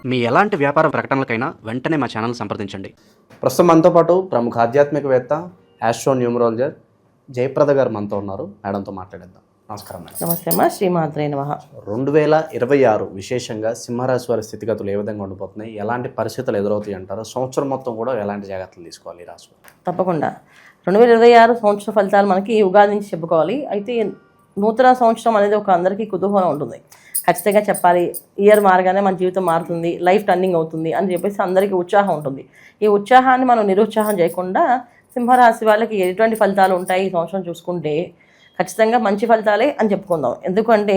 మీ ఎలాంటి వ్యాపార ప్రకటనలకైనా వెంటనే మా ఛానల్ సంప్రదించండి. ప్రస్తుతం మనతో పాటు ప్రముఖ ఆధ్యాత్మికవేత్త ఆస్ట్రో న్యూమరాలజర్ జయప్రద గారు మనతో ఉన్నారు. మేడంతో మాట్లాడేద్దాం. నమస్కారం మేడం. నమస్తే అమ్మా. శ్రీమాత్రే నమః. 2026 విశేషంగా సింహరాశి వారి స్థితిగతులు ఏ విధంగా ఉండిపోతున్నాయి, ఎలాంటి పరిస్థితులు ఎదురవుతాయి అంటారు? సంవత్సరం మొత్తం కూడా ఎలాంటి జాగ్రత్తలు తీసుకోవాలి ఈ రాశి? తప్పకుండా 2026 సంవత్సర ఫలితాలు మనకి ఉగాది నుంచి చెప్పుకోవాలి. అయితే నూతన సంవత్సరం అనేది ఒక అందరికీ కుతూహలం ఉంటుంది. ఖచ్చితంగా చెప్పాలి, ఇయర్ మారగానే మన జీవితం మారుతుంది, లైఫ్ టర్నింగ్ అవుతుంది అని చెప్పేసి అందరికీ ఉత్సాహం ఉంటుంది. ఈ ఉత్సాహాన్ని మనం నిరుత్సాహం చేయకుండా సింహరాశి వాళ్ళకి ఎటువంటి ఫలితాలు ఉంటాయి ఈ సంవత్సరం చూసుకుంటే ఖచ్చితంగా మంచి ఫలితాలే అని చెప్పుకుందాం. ఎందుకంటే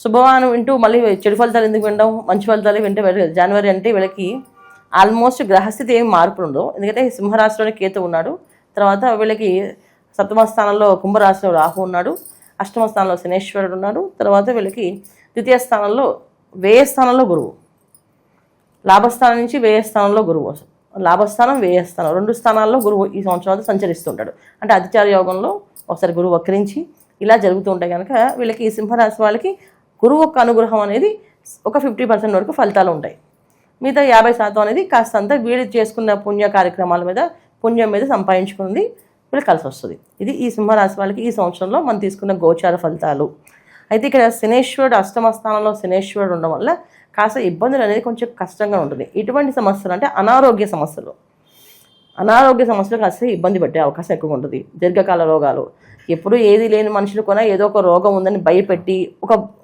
శుభవాను వింటూ మళ్ళీ చెడు ఫలితాలు ఎందుకు వినడం, మంచి ఫలితాలు వింటే జనవరి అంటే వీళ్ళకి ఆల్మోస్ట్ గ్రహస్థితి ఏమి మార్పులు ఉండవు. ఎందుకంటే సింహరాశిలోనే కేతు ఉన్నాడు, తర్వాత వీళ్ళకి సప్తమ స్థానంలో కుంభరాశిలో రాహు ఉన్నాడు, అష్టమ స్థానంలో శనేశ్వరుడు ఉన్నాడు, తర్వాత వీళ్ళకి ద్వితీయ స్థానంలో వ్యయ స్థానంలో గురువు, లాభస్థానం నుంచి వ్యయ స్థానంలో గురువు, లాభస్థానం వ్యయ స్థానం రెండు స్థానాల్లో గురువు ఈ సంవత్సరాలు సంచరిస్తుంటాడు. అంటే అతిచార యోగంలో ఒకసారి గురువు వక్రించి ఇలా జరుగుతూ ఉంటాయి కనుక వీళ్ళకి సింహరాశి వాళ్ళకి గురువు యొక్క అనుగ్రహం అనేది ఒక 50% వరకు ఫలితాలు ఉంటాయి. మిగతా 50% అనేది కాస్తంత వీళ్ళు చేసుకున్న పుణ్య కార్యక్రమాల మీద పుణ్యం మీద సంపాదించుకుంది వీళ్ళు కలిసి వస్తుంది. ఇది ఈ సింహరాశి వాళ్ళకి ఈ సంవత్సరంలో మనం తీసుకున్న గోచార ఫలితాలు. అయితే ఇక్కడ శనేశ్వరుడు అష్టమ స్థానంలో శనేశ్వరుడు ఉండడం వల్ల కాస్త ఇబ్బందులు అనేది కొంచెం కష్టంగా ఉంటుంది. ఇటువంటి సమస్యలు అంటే అనారోగ్య సమస్యలు కాస్త ఇబ్బంది పెట్టే అవకాశం ఎక్కువ ఉంటుంది. దీర్ఘకాల రోగాలు, ఎప్పుడు ఏది లేని మనుషులు కూడా ఏదో ఒక రోగం ఉందని భయపెట్టి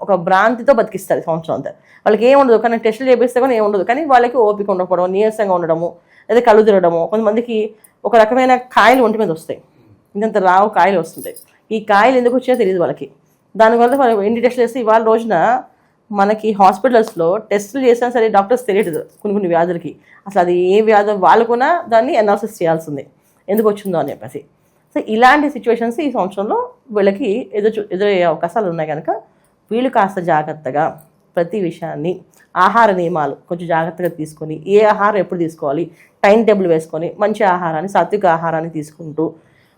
ఒక భ్రాంతితో బతికిస్తారు సంవత్సరం అంతా. వాళ్ళకి ఏముండదు, కానీ టెస్టులు చేపిస్తే కూడా ఏముండదు, కానీ వాళ్ళకి ఓపిక ఉండకపోవడం, నీరసంగా ఉండడము, లేదా కళ్ళు తిరగడము, కొంతమందికి ఒక రకమైన కాయలు ఒంటి మీద వస్తాయి, ఇంత రావు కాయలు వస్తుంటాయి. ఈ కాయలు ఎందుకు వచ్చాయో తెలియదు వాళ్ళకి. దానివల్ల వాళ్ళు ఎన్ని టెస్టులు చేస్తే ఇవాళ రోజున మనకి హాస్పిటల్స్లో టెస్టులు చేసినా సరే డాక్టర్స్ తెలియదు కొన్ని వ్యాధులకి అసలు అది ఏ వ్యాధి, వాళ్ళు కూడా దాన్ని అనాలిసిస్ చేయాల్సిందే ఎందుకు వచ్చిందో అని చెప్పేసి. సో ఇలాంటి సిచ్యువేషన్స్ ఈ సంవత్సరంలో వీళ్ళకి ఎదురయ్యే అవకాశాలు ఉన్నాయి కనుక వీళ్ళు కాస్త జాగ్రత్తగా ప్రతి విషయాన్ని ఆహార నియమాలు కొంచెం జాగ్రత్తగా తీసుకొని ఏ ఆహారం ఎప్పుడు తీసుకోవాలి టైం టేబుల్ వేసుకొని మంచి ఆహారాన్ని సాత్విక ఆహారాన్ని తీసుకుంటూ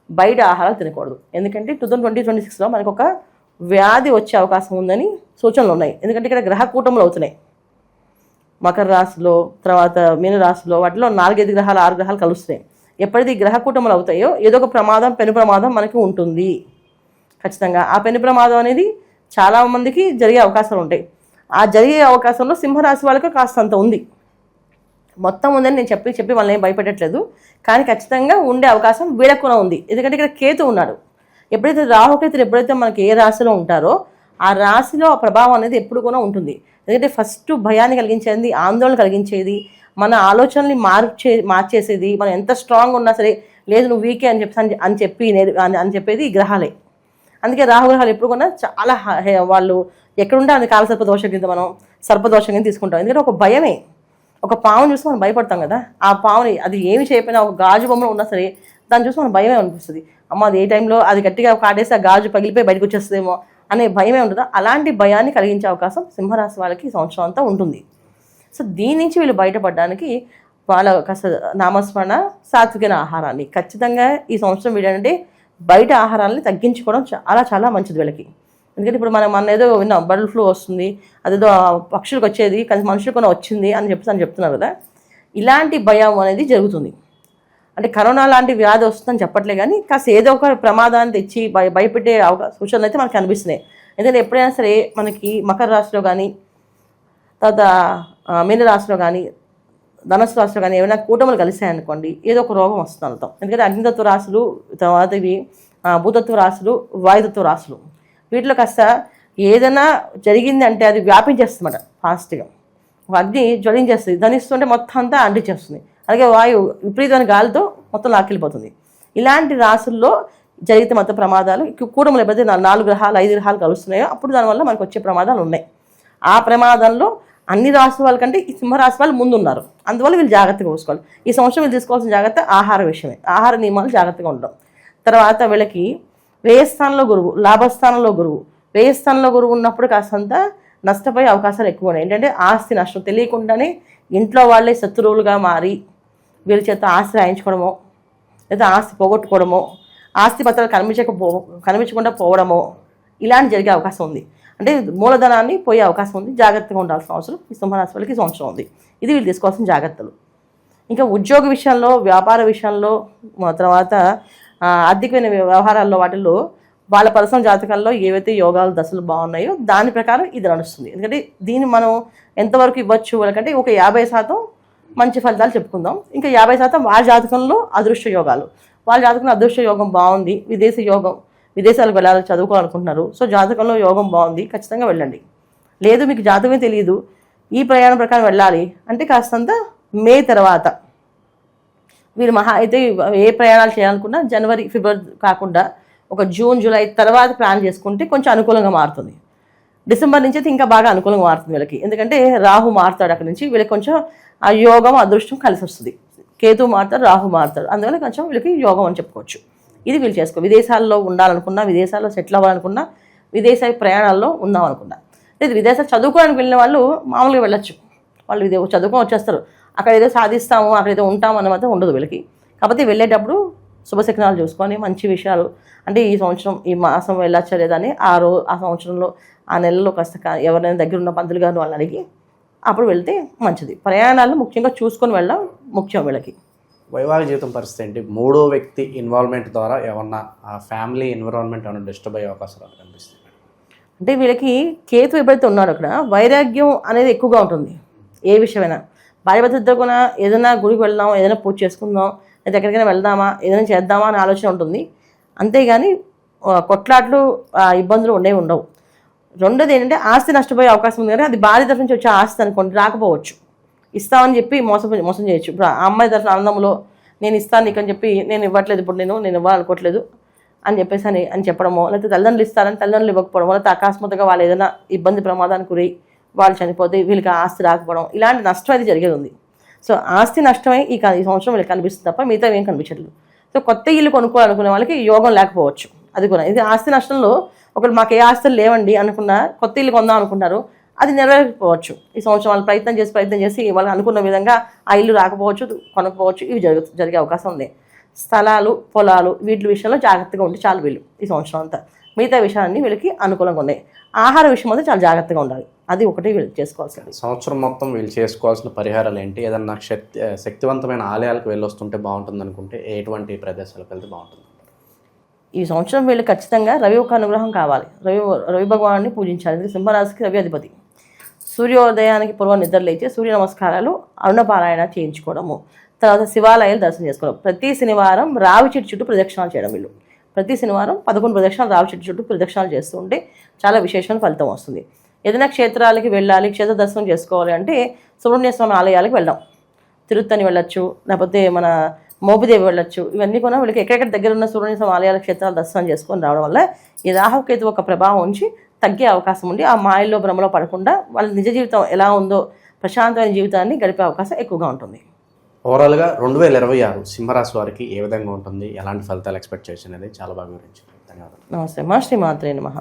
బయట ఆహారాలు తినకూడదు. ఎందుకంటే 2026లో మనకు ఒక వ్యాధి వచ్చే అవకాశం ఉందని సూచనలు ఉన్నాయి. ఎందుకంటే ఇక్కడ గ్రహ కూటములు అవుతున్నాయి. మకర రాశిలో, తర్వాత మీన రాశిలో, వాటిలో 4-5 గ్రహాలు 6 గ్రహాలు కలుస్తున్నాయి. ఎప్పుడైతే ఈ గ్రహ కూటములు అవుతాయో ఏదో ఒక ప్రమాదం, పెను ప్రమాదం మనకి ఉంటుంది ఖచ్చితంగా. ఆ పెను ప్రమాదం అనేది చాలామందికి జరిగే అవకాశాలు ఉంటాయి. ఆ జరిగే అవకాశంలో సింహరాశి వాళ్ళకి కాస్తంత ఉంది, మొత్తం ఉందని నేను చెప్పి వాళ్ళని ఏం భయపెట్టట్లేదు, కానీ ఖచ్చితంగా ఉండే అవకాశం వీళ్ళకు కూడా ఉంది. ఎందుకంటే ఇక్కడ కేతు ఉన్నాడు. ఎప్పుడైతే రాహుకేతులు ఎప్పుడైతే మనకి ఏ రాశిలో ఉంటారో ఆ రాశిలో ఆ ప్రభావం అనేది ఎప్పుడు కూడా ఉంటుంది. ఎందుకంటే ఫస్ట్ భయాన్ని కలిగించేది, ఆందోళన కలిగించేది, మన ఆలోచనల్ని మార్చేసేది, మనం ఎంత స్ట్రాంగ్ ఉన్నా సరే లేదు నువ్వు వీకే అని చెప్పేది ఈ గ్రహాలే. అందుకే రాహుగ్రహాలు ఎప్పుడు కూడా చాలా వాళ్ళు ఎక్కడుంటే అది కాల సర్పదోషం కింద మనం సర్పదోషం కింద తీసుకుంటాం. ఎందుకంటే ఒక భయమే, ఒక పావుని చూసి మనం భయపడతాం కదా, ఆ పావుని అది ఏమి చేయకపోయినా ఒక గాజు బొమ్మలు ఉన్నా సరే దాన్ని చూసి మనం భయమే అనిపిస్తుంది. అమ్మ అది ఏ టైంలో అది గట్టిగా కాటేసి ఆ గాజు పగిలిపోయి బయటకు వచ్చేస్తుందేమో అనే భయమే ఉంటుందో అలాంటి భయాన్ని కలిగించే అవకాశం సింహరాశి వాళ్ళకి ఈ సంవత్సరం అంతా ఉంటుంది. సో దీని నుంచి వీళ్ళు బయటపడడానికి వాళ్ళ కాస్త నామస్మరణ, సాత్విక ఆహారాన్ని ఖచ్చితంగా ఈ సంవత్సరం వీళ్ళంటే బయట ఆహారాన్ని తగ్గించుకోవడం చాలా చాలా మంచిది వీళ్ళకి. ఎందుకంటే ఇప్పుడు మన ఏదో విన్నాం బర్డ్ ఫ్లూ వస్తుంది, అదేదో పక్షులకు వచ్చేది కానీ మనుషులకు కూడా వచ్చింది అని చెప్తున్నారు కదా, ఇలాంటి భయం అనేది జరుగుతుంది. అంటే కరోనా లాంటి వ్యాధి వస్తుందని చెప్పట్లే, కానీ కాస్త ఏదో ఒక ప్రమాదాన్ని తెచ్చి భయపెట్టే సూచనలు అయితే మనకు కనిపిస్తున్నాయి. ఎందుకంటే ఎప్పుడైనా సరే మనకి మకర రాశిలో కానీ, తర్వాత మీన రాశిలో కానీ, ధనుసు రాశిలో కానీ ఏమైనా కూటములు కలిసాయనుకోండి ఏదో ఒక రోగం వస్తుంది అర్థం. ఎందుకంటే అగ్నితత్వ రాశులు, తర్వాత ఇవి భూతత్వ రాశులు, వాయుతత్వ రాశులు, వీటిలో కాస్త ఏదైనా జరిగింది అంటే అది వ్యాపించేస్తుందన్నమాట ఫాస్ట్గా. అగ్ని జ్వలించేస్తుంది, ధనిస్తుంటే మొత్తం అంతా అంటించేస్తుంది. అలాగే వాయువు విపరీతమైన గాలితో మొత్తం లాక్కెళ్ళిపోతుంది. ఇలాంటి రాశుల్లో జరిగితే మొత్తం ప్రమాదాలు కూడములు ఎప్పుడైతే 4 గ్రహాలు 5 గ్రహాలు కలుస్తున్నాయో అప్పుడు దానివల్ల మనకు వచ్చే ప్రమాదాలు ఉన్నాయి. ఆ ప్రమాదంలో అన్ని రాశి వాళ్ళకంటే ఈ సింహరాశి వాళ్ళు ముందున్నారు. అందువల్ల వీళ్ళు జాగ్రత్తగా చూసుకోవాలి. ఈ సంవత్సరం వీళ్ళు తీసుకోవాల్సిన జాగ్రత్త ఆహార విషయమే, ఆహార నియమాలు జాగ్రత్తగా ఉండడం. తర్వాత వీళ్ళకి వ్యయస్థానంలో గురువు, లాభస్థానంలో గురువు, వ్యయస్థానంలో గురువు ఉన్నప్పుడు కాస్తంత నష్టపోయే అవకాశాలు ఎక్కువ ఉన్నాయి. ఏంటంటే ఆస్తి నష్టం, తెలియకుండానే ఇంట్లో వాళ్ళే శత్రువులుగా మారి వీళ్ళ చేత ఆస్తి రాయించుకోవడమో, లేదా ఆస్తి పోగొట్టుకోవడమో, ఆస్తి పత్రాలు కనిపించకుండా పోవడమో ఇలాంటి జరిగే అవకాశం ఉంది. అంటే మూలధనాన్ని పోయే అవకాశం ఉంది. జాగ్రత్తగా ఉండాల్సిన అవసరం ఈ సింహరాశి వాళ్ళకి ఈ సంవత్సరం ఉంది. ఇది వీళ్ళు తీసుకోవాల్సిన జాగ్రత్తలు. ఇంకా ఉద్యోగ విషయంలో, వ్యాపార విషయంలో, తర్వాత ఆర్థికమైన వ్యవహారాల్లో వాటిల్లో వాళ్ళ పర్సనల్ జాతకాల్లో ఏవైతే యోగాలు దశలు బాగున్నాయో దాని ప్రకారం ఇది నడుస్తుంది. ఎందుకంటే దీన్ని మనం ఎంతవరకు ఇవ్వచ్చు వాళ్ళకంటే ఒక 50% మంచి ఫలితాలు చెప్పుకుందాం. ఇంకా 50% వాళ్ళ జాతకంలో అదృష్ట యోగాలు. వాళ్ళ జాతకంలో అదృష్ట యోగం బాగుంది, విదేశీ యోగం, విదేశాలకు వెళ్ళాలి చదువుకోవాలనుకుంటున్నారు, సో జాతకంలో యోగం బాగుంది, ఖచ్చితంగా వెళ్ళండి. లేదు మీకు జాతకమే తెలియదు, ఈ ప్రయాణం ప్రకారం వెళ్ళాలి అంటే కాస్తంత మే తర్వాత వీళ్ళు మహా అయితే ఏ ప్రయాణాలు చేయాలనుకున్నా జనవరి ఫిబ్రవరి కాకుండా ఒక జూన్ జూలై తర్వాత ప్లాన్ చేసుకుంటే కొంచెం అనుకూలంగా మారుతుంది. డిసెంబర్ నుంచి అయితే ఇంకా బాగా అనుకూలంగా మారుతుంది వీళ్ళకి. ఎందుకంటే రాహు మారుతాడు అక్కడి నుంచి, వీళ్ళకి కొంచెం ఆ యోగం అదృష్టం కలిసి వస్తుంది. కేతు మారుతాడు, రాహు మారుతాడు, అందువల్ల కొంచెం వీళ్ళకి యోగం అని చెప్పుకోవచ్చు. ఇది వీళ్ళు చేసుకో. విదేశాల్లో ఉండాలనుకున్నా, విదేశాల్లో సెటిల్ అవ్వాలనుకున్నా, విదేశ ప్రయాణాల్లో ఉందామనుకున్నా, లేదు విదేశాలు చదువుకోవడానికి వెళ్ళిన వాళ్ళు మామూలుగా వెళ్ళొచ్చు. వాళ్ళు ఇదే చదువుకొని వచ్చేస్తారు, అక్కడ ఏదో సాధిస్తాము, అక్కడ ఏదో ఉంటాము అన్న మాత్రం ఉండదు వీళ్ళకి. కాకపోతే వెళ్ళేటప్పుడు శుభశకనాలు చూసుకొని మంచి విషయాలు, అంటే ఈ సంవత్సరం ఈ మాసం వెళ్ళొచ్చా లేదని ఆ సంవత్సరంలో ఆ నెలలో కాస్త ఎవరైనా దగ్గర ఉన్న పంతులు గారిని వాళ్ళని అడిగి అప్పుడు వెళ్తే మంచిది. ప్రయాణాలు ముఖ్యంగా చూసుకొని వెళ్ళడం ముఖ్యం వీళ్ళకి. వైవాహిక జీవితం పరిస్థితి ఏంటి? మూడో వ్యక్తి ఇన్వాల్వ్మెంట్ ద్వారా ఏమన్నా ఫ్యామిలీ ఎన్విరాన్మెంట్ ఏమైనా డిస్టర్బ్ అయ్యే అవకాశాలు కనిపిస్తుంది? అంటే వీళ్ళకి కేతు ఎప్పుడైతే ఉన్నాడో అక్కడ వైరాగ్యం అనేది ఎక్కువగా ఉంటుంది. ఏ విషయమైనా భార్యాభర్తతో కూడా ఏదైనా గుడికి వెళ్దాం, ఏదైనా పూజ చేసుకుందాం, లేదా ఎక్కడికైనా వెళ్దామా, ఏదైనా చేద్దామా అనే ఆలోచన ఉంటుంది. అంతేగాని కొట్లాట్లు ఇబ్బందులు ఉండవు. రెండోది ఏంటంటే ఆస్తి నష్టపోయే అవకాశం ఉంది. కానీ అది భార్య తరఫు నుంచి వచ్చే ఆస్తి అనుకోండి, రాకపోవచ్చు. ఇస్తామని చెప్పి మోసం చేయొచ్చు. ఇప్పుడు ఆ అమ్మాయి తరఫున ఆనందంలో నేను ఇస్తాను నీకు అని చెప్పి నేను ఇవ్వట్లేదు, ఇప్పుడు నేను ఇవ్వాలనుకోవట్లేదు అని చెప్పేసి అని చెప్పడమో, లేకపోతే తల్లిదండ్రులు ఇస్తారని తల్లిదండ్రులు ఇవ్వకపోవడమో, లేకపోతే అకస్మాత్తుగా వాళ్ళు ఏదైనా ఇబ్బంది ప్రమాదానికి గురై వాళ్ళు చనిపోతే వీళ్ళకి ఆస్తి రాకపోవడం, ఇలాంటి నష్టం అయితే జరిగేది ఉంది. సో ఆస్తి నష్టమై ఈ సంవత్సరం వీళ్ళకి కనిపిస్తుంది తప్ప మిగతా ఏం కనిపించట్లేదు. సో కొత్త ఇల్లు కొనుక్కోవాలనుకునే వాళ్ళకి యోగం లేకపోవచ్చు. అది కూడా ఇది ఆస్తి నష్టంలో ఒకరు మాకు ఏ ఆస్తులు లేవండి అనుకున్నా, కొత్త ఇల్లు కొందాం అనుకుంటారు, అది నెరవేరకపోవచ్చు. ఈ సంవత్సరం వాళ్ళు ప్రయత్నం చేసి వాళ్ళు అనుకున్న విధంగా ఆ ఇల్లు రాకపోవచ్చు, కొనకపోవచ్చు. ఇవి జరిగే అవకాశం ఉంది. స్థలాలు, పొలాలు వీటి విషయంలో జాగ్రత్తగా ఉంటే చాలు వీళ్ళు ఈ సంవత్సరం అంతా. మిగతా విషయాలన్నీ వీళ్ళకి అనుకూలంగా ఉన్నాయి. ఆహార విషయం అయితే చాలా జాగ్రత్తగా ఉండాలి. అది ఒకటి వీళ్ళు చేసుకోవాల్సింది. సంవత్సరం మొత్తం వీళ్ళు చేసుకోవాల్సిన పరిహారాలు ఏంటి? ఏదన్నా శక్తివంతమైన ఆలయాలకు వెళ్ళొస్తుంటే బాగుంటుంది అనుకుంటే ఎటువంటి ప్రదేశాలకు వెళ్తే బాగుంటుంది? ఈ సంవత్సరం వీళ్ళు ఖచ్చితంగా రవి యొక్క అనుగ్రహం కావాలి. రవి భగవాన్ని పూజించాలి. సింహరాశికి రవి అధిపతి. సూర్యోదయానికి పూర్వం నిద్ర లేచి సూర్య నమస్కారాలు, అరుణపారాయణ చేయించుకోవడము, తర్వాత శివాలయాలు దర్శనం చేసుకోవడం, ప్రతి శనివారం రావి చెట్టు చుట్టూ ప్రదక్షిణాలు చేయడం. వీళ్ళు ప్రతి శనివారం 11 ప్రదక్షిణాలు రావి చెట్టు చుట్టూ ప్రదక్షిణాలు చేస్తూ ఉంటే చాలా విశేషమైన ఫలితం వస్తుంది. ఏదైనా క్షేత్రాలకి వెళ్ళాలి, క్షేత్ర దర్శనం చేసుకోవాలి అంటే సుబ్రహ్మణ్య స్వామి ఆలయాలకు వెళ్దాం. తిరుత్తని వెళ్ళొచ్చు, లేకపోతే మన మోపిదేవి వెళ్ళొచ్చు. ఇవన్నీ కూడా వీళ్ళకి ఎక్కడెక్కడ దగ్గర ఉన్న సుబ్రహ్మణ్య స్వామి ఆలయాల క్షేత్రాలు దర్శనం చేసుకొని రావడం వల్ల ఈ రాహుకేతు ఒక ప్రభావం ఉంచి తగ్గే అవకాశం ఉండి ఆ మాయల్లో భ్రమలో పడకుండా వాళ్ళ నిజ జీవితం ఎలా ఉందో ప్రశాంతమైన జీవితాన్ని గడిపే అవకాశం ఎక్కువగా ఉంటుంది. ఓవరాల్గా 2026 సింహరాశి వారికి ఏ విధంగా ఉంటుంది, ఎలాంటి ఫలితాలు ఎక్స్పెక్ట్ చేయొచ్చు అనేది చాలా బాగా వివరించారు. ధన్యవాదాలు. నమస్తే మా శ్రీమాత్రే నమః.